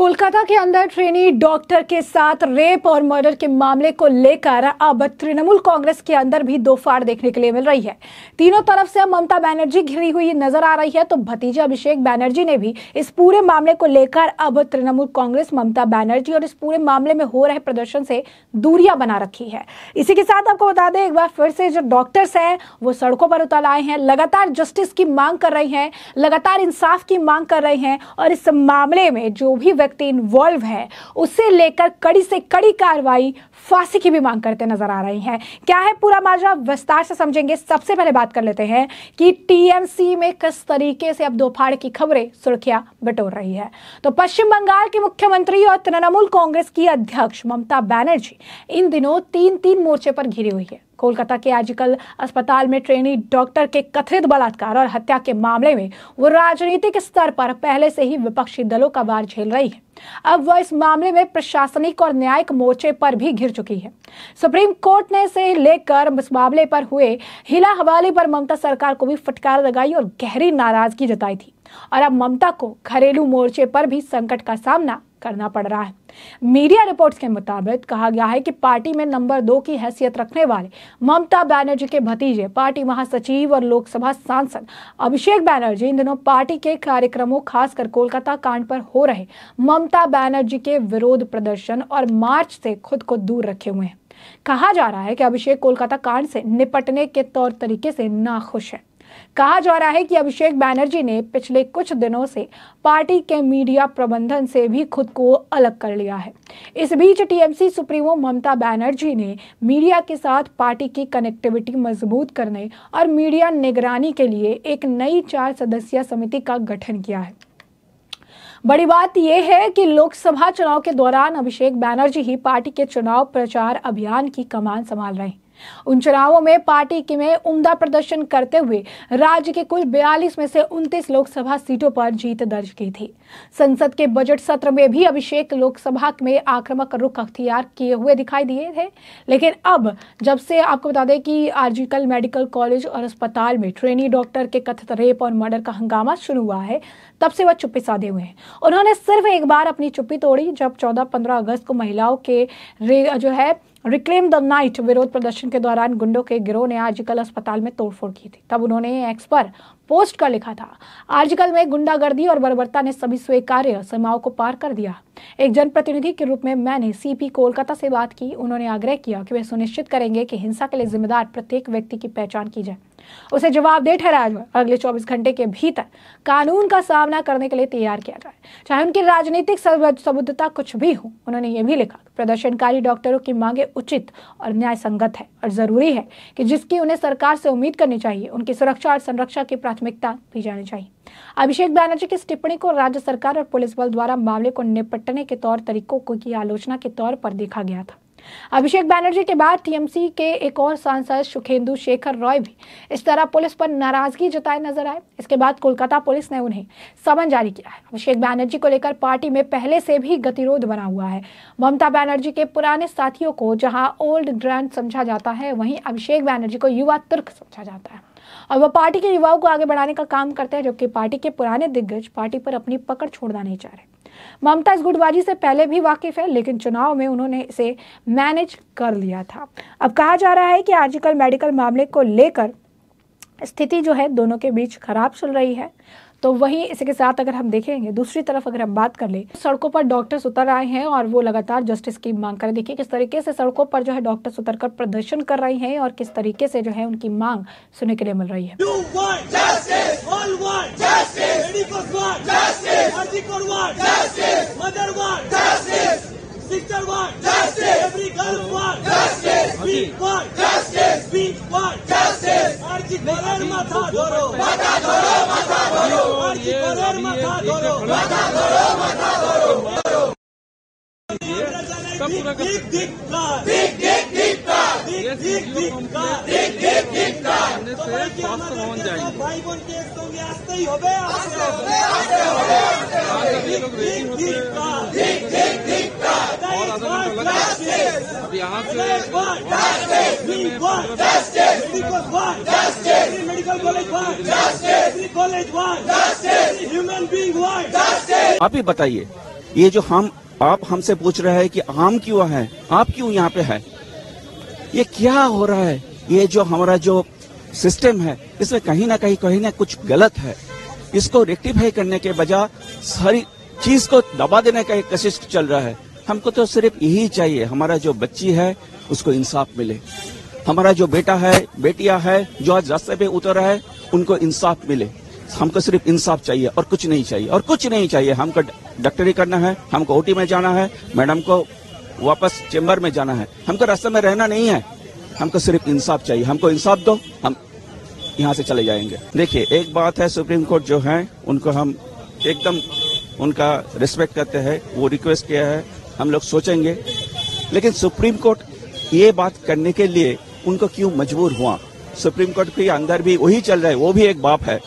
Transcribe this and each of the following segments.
कोलकाता के अंदर trainee doctor के साथ रेप और मर्डर के मामले को लेकर अब तृणमूल कांग्रेस के अंदर भी दो फाड़ देखने के लिए मिल रही है। तीनों तरफ से ममता बनर्जी घिरी हुई नजर आ रही है, तो भतीजा अभिषेक बनर्जी ने भी इस पूरे मामले को लेकर अब तृणमूल कांग्रेस, ममता बनर्जी और इस पूरे मामले में हो रहे प्रदर्शन से दूरियां बना रखी है। इसी के साथ आपको बता दें, एक बार फिर से जो डॉक्टर्स हैं वो सड़कों पर उतर आए हैं, लगातार जस्टिस की मांग कर रही हैं, लगातार इंसाफ की मांग कर रहे हैं और इस मामले में जो भी व्यक्ति इन्वॉल्व है उसे लेकर कड़ी से कड़ी कार्रवाई, फांसी की भी मांग करते नजर आ रही हैं। क्या है पूरा माजरा, विस्तार से समझेंगे। सबसे पहले बात कर लेते हैं कि टीएमसी में किस तरीके से अब दो फाड़ की खबरें सुर्खियां बटोर रही है। तो पश्चिम बंगाल के मुख्यमंत्री और तृणमूल कांग्रेस की अध्यक्ष ममता बनर्जी इन दिनों तीन मोर्चे पर घिरी हुई है। कोलकाता के आजकल अस्पताल में ट्रेनी डॉक्टर के कथित बलात्कार और हत्या के मामले में वो राजनीतिक स्तर पर पहले से ही विपक्षी दलों का वार झेल रही है। अब वह इस मामले में प्रशासनिक और न्यायिक मोर्चे पर भी घिर चुकी है। सुप्रीम कोर्ट ने से लेकर इस मामले पर हुए हिला हवाले पर ममता सरकार को भी फटकार लगाई और गहरी नाराजगी जताई थी। और अब ममता को घरेलू मोर्चे पर भी संकट का सामना करना पड़ रहा है। मीडिया रिपोर्ट्स के मुताबिक कहा गया है कि पार्टी में नंबर 2 की हैसियत रखने वाले ममता बनर्जी के भतीजे, पार्टी महासचिव और लोकसभा सांसद अभिषेक बनर्जी इन दिनों पार्टी के कार्यक्रमों, खासकर कोलकाता कांड पर हो रहे ममता बनर्जी के विरोध प्रदर्शन और मार्च से खुद को दूर रखे हुए हैं। कहा जा रहा है कि अभिषेक कोलकाता कांड से निपटने के तौर तरीके से नाखुश है। कहा जा रहा है कि अभिषेक बनर्जी ने पिछले कुछ दिनों से पार्टी के मीडिया प्रबंधन से भी खुद को अलग कर लिया है। इस बीच टीएमसी सुप्रीमो ममता बनर्जी ने मीडिया के साथ पार्टी की कनेक्टिविटी मजबूत करने और मीडिया निगरानी के लिए एक नई 4 सदस्यीय समिति का गठन किया है। बड़ी बात यह है कि लोकसभा चुनाव के दौरान अभिषेक बनर्जी ही पार्टी के चुनाव प्रचार अभियान की कमान संभाल रहे हैं। उन चुनावों में पार्टी की में उम्दा प्रदर्शन करते हुए राज्य के कुल 42 में से 29 लोकसभा सीटों पर जीत दर्ज की थी। संसद के बजट सत्र में भी अभिषेक लोकसभा में आक्रामक रुख अख्तियार किए हुए दिखाई दिए थे, लेकिन अब जब से आपको बता दें कि आजकल मेडिकल कॉलेज और अस्पताल में ट्रेनी डॉक्टर के कथित रेप और मर्डर का हंगामा शुरू हुआ है, तब से वह चुप्पी साधे हुए हैं। उन्होंने सिर्फ एक बार अपनी चुप्पी तोड़ी जब 14-15 अगस्त को महिलाओं के रिक्लेम द नाइट विरोध प्रदर्शन के दौरान गुंडों के गिरोह ने आजकल अस्पताल में तोड़फोड़ की थी। तब उन्होंने एक्स पर पोस्ट कर लिखा था, आजकल में गुंडागर्दी और बर्बरता ने सभी स्वीकार्य सीमाओं को पार कर दिया। एक जनप्रतिनिधि के रूप में मैंने सीपी कोलकाता से बात की। उन्होंने आग्रह किया कि वे सुनिश्चित करेंगे कि हिंसा के लिए जिम्मेदार प्रत्येक व्यक्ति की पहचान की जाए, उसे जवाबदेह ठहराया जाए, अगले 24 घंटे के भीतर कानून का सामना करने के लिए तैयार किया जाए, चाहे उनकी राजनीतिक सबूतता कुछ भी हो। उन्होंने ये भी लिखा, प्रदर्शनकारी डॉक्टरों की मांगे उचित और न्याय संगत है और जरूरी है कि जिसकी उन्हें सरकार से उम्मीद करनी चाहिए, उनकी सुरक्षा और संरक्षा की प्राथमिकता दी जानी चाहिए। अभिषेक बनर्जी की इस टिप्पणी को राज्य सरकार और पुलिस बल द्वारा मामले को निपटने के तौर तरीकों की आलोचना के तौर पर देखा गया था। अभिषेक बनर्जी के बाद टीएमसी के एक और सांसद सुखेंदु शेखर रॉय भी इस तरह पुलिस पर नाराजगी जताए नजर आए। इसके बाद कोलकाता पुलिस ने उन्हें समन जारी किया है। अभिषेक बनर्जी को लेकर पार्टी में पहले से भी गतिरोध बना हुआ है। ममता बनर्जी के पुराने साथियों को जहां ओल्ड ग्रैंड समझा जाता है, वहीं अभिषेक बनर्जी को युवा तुर्क समझा जाता है और वह पार्टी के युवाओं को आगे बढ़ाने का काम करते हैं, जबकि पार्टी के पुराने दिग्गज पार्टी पर अपनी पकड़ छोड़ना नहीं चाह रहे। ममता इस गुटबाजी से पहले भी वाकिफ है, लेकिन चुनाव में उन्होंने इसे मैनेज कर लिया था। अब कहा जा रहा है कि आजकल मेडिकल मामले को लेकर स्थिति जो है दोनों के बीच खराब चल रही है। तो वहीं इसी के साथ अगर हम देखेंगे, दूसरी तरफ अगर हम बात कर ले, सड़कों पर डॉक्टर्स उतर आए हैं और वो लगातार जस्टिस की मांग करें। देखिए किस तरीके से सड़कों पर जो है डॉक्टर्स उतरकर प्रदर्शन कर रहे हैं और किस तरीके से जो है उनकी मांग सुनने के लिए मिल रही है। भाई बोन के संगे আসতে ही হবে अब यहाँ से मेडिकल कॉलेज आप ही बताइए ये जो आप हमसे पूछ रहे हैं कि हम क्यों है, आप क्यों यहाँ पे है, ये क्या हो रहा है? ये जो हमारा जो सिस्टम है इसमें कहीं ना कुछ गलत है। इसको रेक्टिफाई करने के बजाय सारी चीज को दबा देने का एक कोशिश चल रहा है। हमको तो सिर्फ यही चाहिए, हमारा जो बच्ची है उसको इंसाफ मिले, हमारा जो बेटा है बेटियां है जो आज रास्ते पे उतर रहा है उनको इंसाफ मिले। हमको सिर्फ इंसाफ चाहिए और कुछ नहीं चाहिए, और कुछ नहीं चाहिए। हमको डॉक्टरी करना है, हमको ओटी में जाना है, मैडम को वापस चेंबर में जाना है, हमको रास्ते में रहना नहीं है। हमको सिर्फ इंसाफ चाहिए, हमको इंसाफ दो, हम यहाँ से चले जाएंगे। देखिए, एक बात है, सुप्रीम कोर्ट जो है उनको हम एकदम उनका रिस्पेक्ट करते हैं, वो रिक्वेस्ट किया है, हम लोग सोचेंगे। लेकिन सुप्रीम कोर्ट ये बात करने के लिए उनको क्यों मजबूर हुआ? सुप्रीम कोर्ट के अंदर भी वही चल रहा है, वो भी एक बाप है,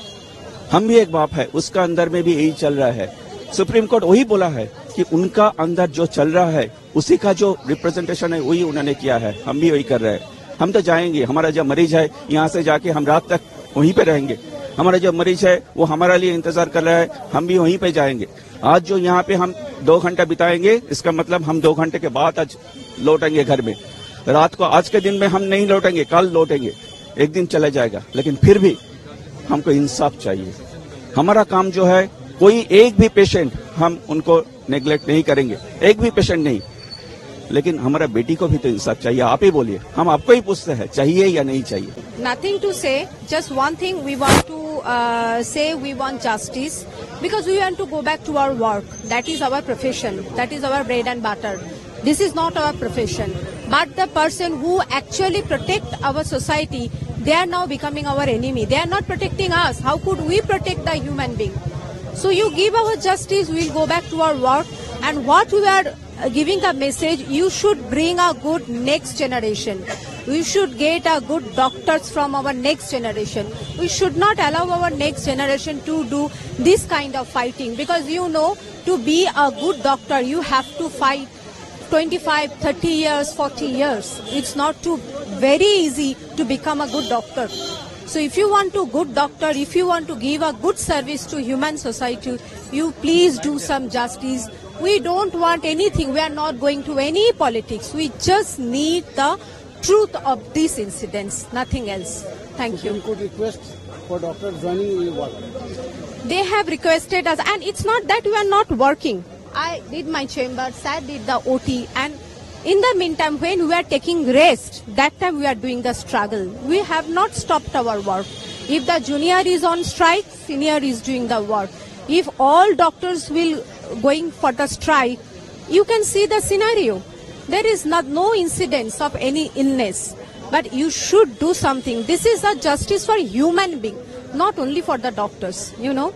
हम भी एक बाप है, उसका अंदर में भी यही चल रहा है। सुप्रीम कोर्ट वही बोला है कि उनका अंदर जो चल रहा है उसी का जो रिप्रेजेंटेशन है वही उन्होंने किया है, हम भी वही कर रहे हैं। हम तो जाएंगे, हमारा जो मरीज है यहाँ से जाके हम रात तक वहीं पे रहेंगे, हमारा जो मरीज है वो हमारा लिए इंतजार कर रहा है, हम भी वहीं पे जाएंगे। आज जो यहाँ पे हम 2 घंटा बिताएंगे, इसका मतलब हम 2 घंटे के बाद आज लौटेंगे घर में। रात को आज के दिन में हम नहीं लौटेंगे, कल लौटेंगे, एक दिन चला जाएगा। लेकिन फिर भी हमको इंसाफ चाहिए। हमारा काम जो है, कोई एक भी पेशेंट हम उनको नेग्लेक्ट नहीं करेंगे, एक भी पेशेंट नहीं, लेकिन हमारा बेटी को भी तो इंसाफ चाहिए। आप ही बोलिए, हम आपको ही पूछते हैं चाहिए या नहीं चाहिए। Nothing to say, just one thing we want to say, we want justice because we want to go back to our work. That is our profession, that is our bread and butter. This is not our profession, but the person who actually protect our society, they are now becoming our enemy. They are not protecting us. How could we protect the human being? So you give our justice, we'll go back to our work. And what we are giving a message, you should bring a good next generation. We should get a good doctors from our next generation. We should not allow our next generation to do this kind of fighting, because you know, to be a good doctor, you have to fight 25, 30 years, 40 years. It's not too very easy to become a good doctor. So if you want to good doctor, if you want to give a good service to human society, you please do some justice. We don't want anything. We are not going to any politics. We just need the truth of these incidents, nothing else. Thank you. Could request for doctors joining your work. They have requested us, and it's not that we are not working. I did my chamber, Sad did the OT, and in the meantime, when we are taking rest, that time we are doing the struggle. We have not stopped our work. If the junior is on strike, senior is doing the work. If all doctors will going for the strike, you can see the scenario. There is no incidence of any illness, but you should do something. This is a justice for human being, not only for the doctors, you know.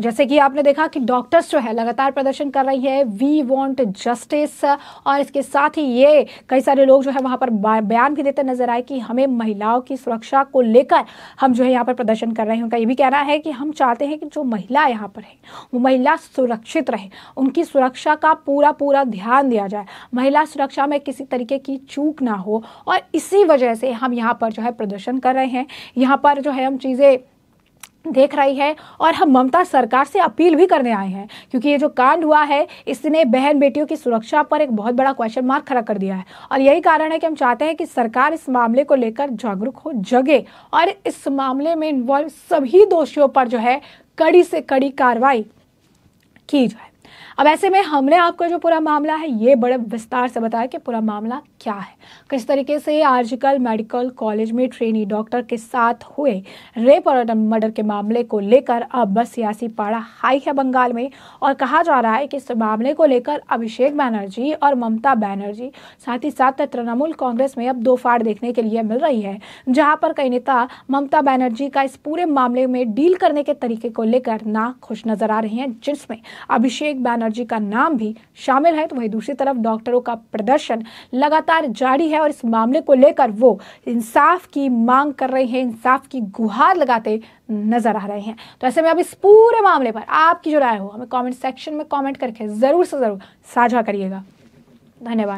जैसे कि आपने देखा कि doctors जो है लगातार प्रदर्शन कर रही है, वी वांट जस्टिस, और इसके साथ ही ये कई सारे लोग जो है वहां पर बयान भी देते नजर आए कि हमें महिलाओं की सुरक्षा को लेकर हम जो है यहाँ पर प्रदर्शन कर रहे हैं। उनका ये भी कहना है कि हम चाहते हैं कि जो महिला यहाँ पर है वो महिला सुरक्षित रहे, उनकी सुरक्षा का पूरा ध्यान दिया जाए, महिला सुरक्षा में किसी तरीके की चूक ना हो, और इसी वजह से हम यहाँ पर जो है प्रदर्शन कर रहे हैं। यहाँ पर जो है हम चीज़ें देख रही है, और हम ममता सरकार से अपील भी करने आए हैं, क्योंकि ये जो कांड हुआ है इसने बहन बेटियों की सुरक्षा पर एक बहुत बड़ा क्वेश्चन मार्क खड़ा कर दिया है। और यही कारण है कि हम चाहते हैं कि सरकार इस मामले को लेकर जागरूक हो, जगे, और इस मामले में इन्वॉल्व सभी दोषियों पर जो है कड़ी से कड़ी कार्रवाई की जाए। अब ऐसे में हमने आपको जो पूरा मामला है ये बड़े विस्तार से बताया कि पूरा मामला क्या है, किस तरीके से आजकल मेडिकल कॉलेज में ट्रेनी डॉक्टर के साथ हुए रेप और मर्डर के मामले को लेकर अब बस सियासी पारा हाई है बंगाल में, और कहा जा रहा है कि इस मामले को लेकर अभिषेक बनर्जी और ममता बनर्जी, साथ ही साथ तृणमूल कांग्रेस में अब दो फाड़ देखने के लिए मिल रही है, जहां पर कई नेता ममता बनर्जी का इस पूरे मामले में डील करने के तरीके को लेकर ना खुश नजर आ रहे हैं, जिसमें अभिषेक बनर्जी का नाम भी शामिल है। तो वहीं दूसरी तरफ डॉक्टरों का प्रदर्शन लगातार जारी है, और इस मामले को लेकर वो इंसाफ की मांग कर रहे हैं, इंसाफ की गुहार लगाते नजर आ रहे हैं। तो ऐसे में अब इस पूरे मामले पर आपकी जो राय हो हमें कमेंट सेक्शन में कमेंट करके जरूर से जरूर साझा करिएगा। धन्यवाद।